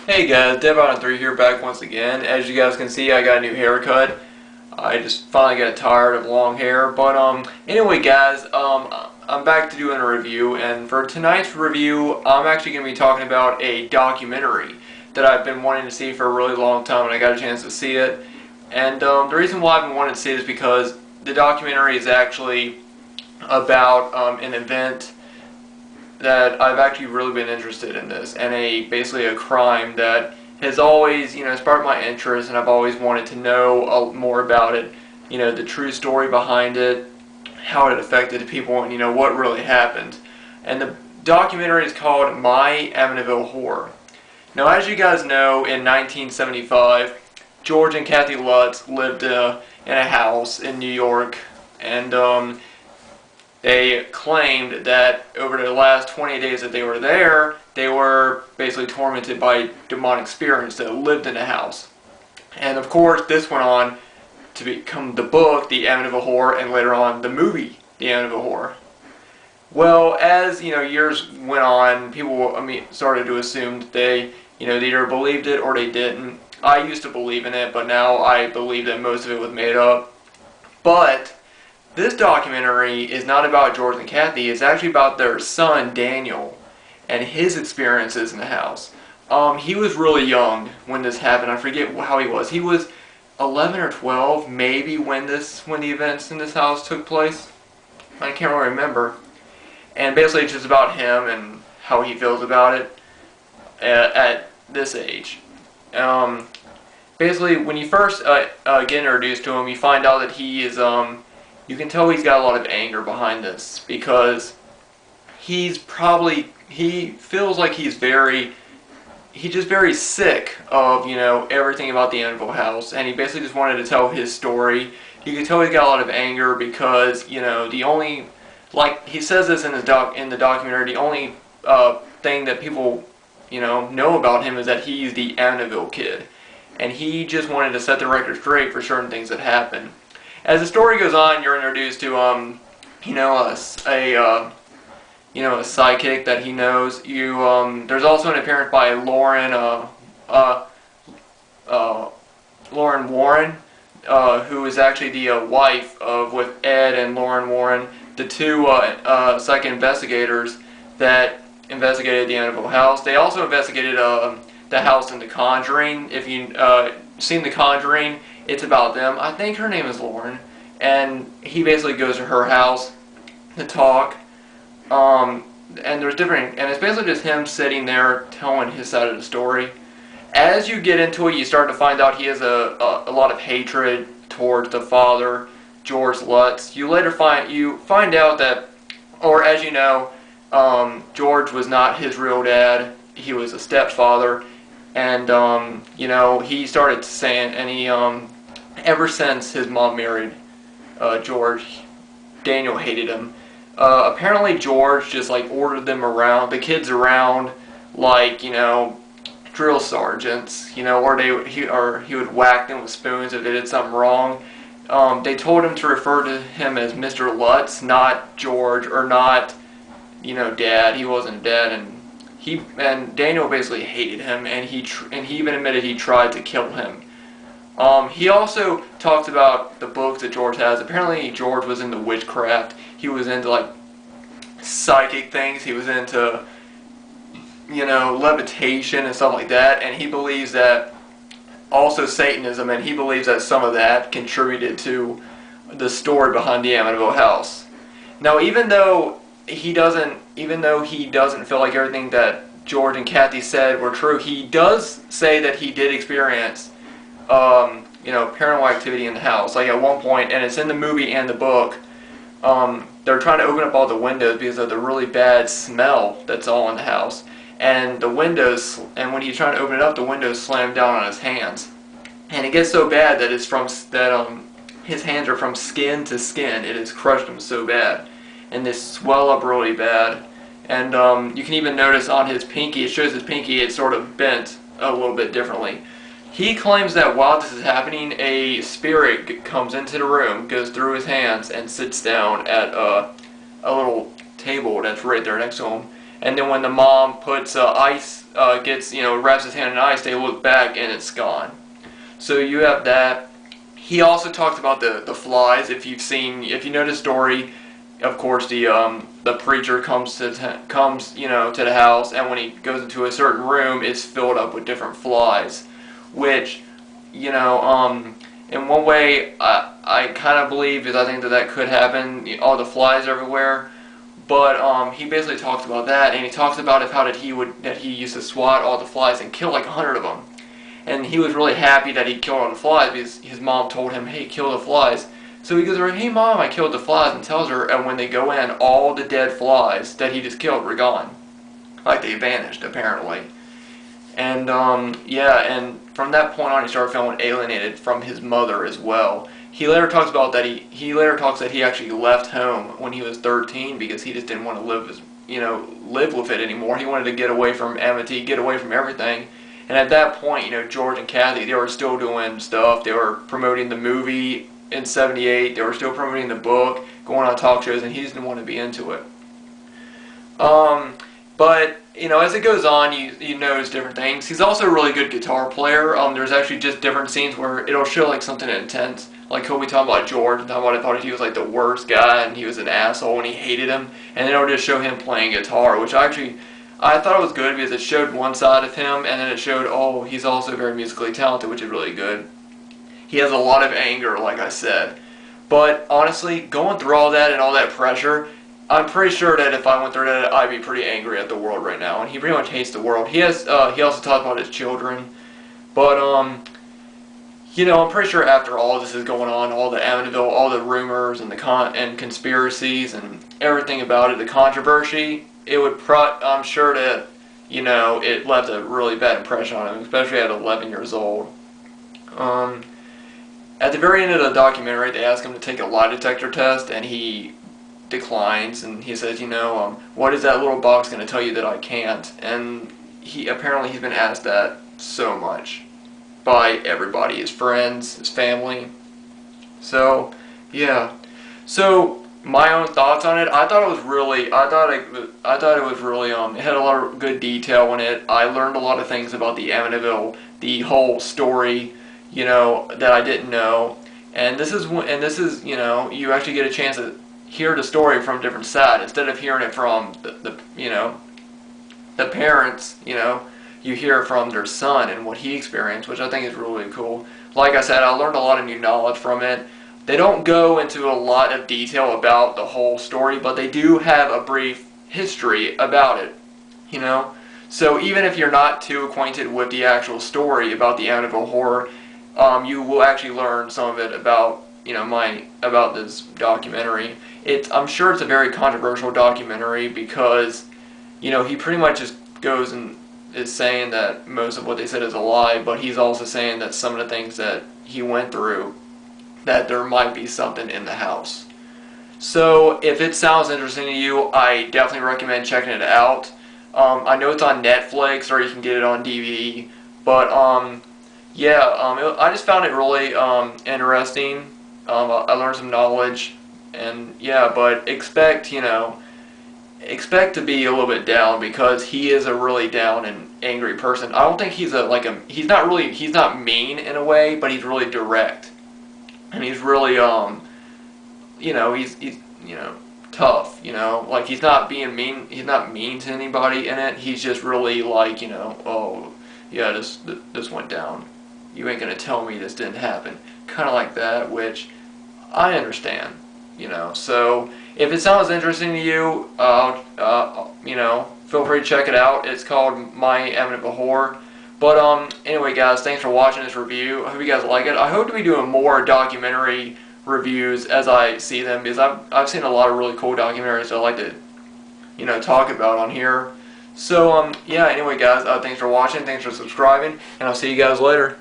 Hey guys, deadbydawn93 here, back once again. As you guys can see, I got a new haircut. I just finally got tired of long hair. But anyway guys, I'm back to doing a review, and for tonight's review, I'm actually going to be talking about a documentary that I've been wanting to see for a really long time, and I got a chance to see it. And the reason why I've been wanting to see it is because the documentary is actually about an event that I've actually really been interested in this, and basically a crime that has always, sparked my interest, and I've always wanted to know more about it, the true story behind it, how it affected people, and what really happened. And the documentary is called My Amityville Horror. Now, as you guys know, in 1975, George and Kathy Lutz lived in a house in New York, and they claimed that over the last 20 days that they were there, they were basically tormented by demonic spirits that lived in the house. And of course, this went on to become the book, The Amityville Horror, and later on the movie, The Amityville Horror. Well, as years went on, people started to assume that they either believed it or they didn't. I used to believe in it, but now I believe that most of it was made up. But this documentary is not about George and Kathy. It's actually about their son, Daniel, and his experiences in the house. He was really young when this happened. I forget how he was. He was 11 or 12, maybe, when the events in this house took place. I can't really remember. And basically it's just about him and how he feels about it at this age. Basically, when you first get introduced to him, you find out that he is you can tell he's got a lot of anger behind this, because he feels like he's just very sick of, everything about the Amityville house, and he basically just wanted to tell his story. You can tell he's got a lot of anger because, the only, like he says this in the documentary, the only thing that people, know about him is that he's the Amityville kid, and he just wanted to set the record straight for certain things that happened. As the story goes on, you're introduced to a psychic that he knows. There's also an appearance by Lorraine Warner, who is actually the wife with Ed and Lorraine Warner, the two psychic investigators that investigated the Amityville house. They also investigated the house in The Conjuring. If you've seen The Conjuring, it's about them. I think her name is Lauren, and he basically goes to her house to talk. And it's basically just him sitting there telling his side of the story. As you get into it, you start to find out he has a lot of hatred towards the father, George Lutz. You find out that, or as you know, George was not his real dad. He was a stepfather, and he started saying, and ever since his mom married George, Daniel hated him. Apparently George just ordered them around, the kids around, like, drill sergeants, or he would whack them with spoons if they did something wrong. They told him to refer to him as Mr. Lutz, not George, or not, Dad. He wasn't Dad, and Daniel basically hated him, and he even admitted he tried to kill him. He also talks about the books that George has. Apparently George was into witchcraft. He was into psychic things. He was into levitation and stuff like that, and he believes that also Satanism, and he believes that some of that contributed to the story behind the Amityville house. Now, even though he doesn't feel like everything that George and Kathy said were true, he does say that he did experience paranormal activity in the house. Like at one point, and it's in the movie and the book, they're trying to open up all the windows because of the really bad smell that's all in the house. And when he's trying to open it up, the windows slam down on his hands. And it gets so bad that his hands are from skin to skin. It has crushed him so bad. And they swell up really bad. And you can even notice on his pinky, it shows his pinky, it's sort of bent a little bit differently. He claims that while this is happening, a spirit comes into the room, goes through his hands, and sits down at a little table that's right there next to him. and then when the mom puts ice, wraps his hand in ice, they look back and it's gone. So you have that. He also talks about the flies. If you know the story, of course the preacher comes to the house, and when he goes into a certain room, it's filled up with different flies, which in one way I kind of believe, because I think that could happen. All the flies everywhere. But he basically talks about that, and he talks about that he used to swat all the flies and kill like 100 of them. And he was really happy that he killed all the flies because his mom told him, "Hey, kill the flies." So he goes over, "Hey Mom, I killed the flies," and tells her, and when they go in, all the dead flies that he just killed were gone. Like they vanished, apparently. And and from that point on, he started feeling alienated from his mother as well. He later talks about that he actually left home when he was 13 because he just didn't want to live with it anymore. He wanted to get away from Amity, get away from everything. And at that point, George and Kathy, they were still doing stuff. They were promoting the movie in '78. They were still promoting the book, going on talk shows, and he just didn't want to be into it. But as it goes on, you notice different things. He's also a really good guitar player. There's actually just different scenes where it'll show like something intense. Like he'll be talking about George and talking about how he was like the worst guy and he was an asshole and he hated him. And then it'll just show him playing guitar, which I thought it was good because it showed one side of him, and then it showed, oh, he's also very musically talented, which is really good. He has a lot of anger, like I said. But honestly, going through all that and all that pressure, I'm pretty sure that if I went through that, I'd be pretty angry at the world right now. And he pretty much hates the world. He also talks about his children. But, I'm pretty sure after all this is going on, all the Amityville, all the rumors and and conspiracies and everything about it, the controversy, I'm sure that, it left a really bad impression on him, especially at 11 years old. At the very end of the documentary, they ask him to take a lie detector test, and he declines, and he says, what is that little box going to tell you that I can't? And apparently he's been asked that so much by everybody, his friends, his family. So, yeah. So, my own thoughts on it, I thought it was really, it had a lot of good detail in it. I learned a lot of things about the Amityville, the whole story, that I didn't know. And this is, you actually get a chance to hear the story from a different side instead of hearing it from the parents. You hear from their son and what he experienced, which I think is really cool. Like I said, I learned a lot of new knowledge from it. They don't go into a lot of detail about the whole story, but they do have a brief history about it, So even if you're not too acquainted with the actual story about the Amityville Horror, you will actually learn some of it about, about this documentary. I'm sure it's a very controversial documentary because, he pretty much just goes and is saying that most of what they said is a lie, but he's also saying that some of the things that he went through, that there might be something in the house. So if it sounds interesting to you, I definitely recommend checking it out. I know it's on Netflix or you can get it on DVD, but I just found it really interesting. I learned some knowledge, and but expect to be a little bit down because he is a really down and angry person. I don't think he's he's not mean in a way, but he's really direct. And he's really, he's tough, like he's not being mean, he's not mean to anybody in it, he's just really like, oh, yeah, this went down. You ain't gonna tell me this didn't happen. Kind of like that, which I understand, So if it sounds interesting to you, feel free to check it out. It's called My Amityville Horror. But anyway, guys, thanks for watching this review. I hope you guys like it. I hope to be doing more documentary reviews as I see them, because I've seen a lot of really cool documentaries that I like to, talk about on here. So anyway, guys, thanks for watching, thanks for subscribing, and I'll see you guys later.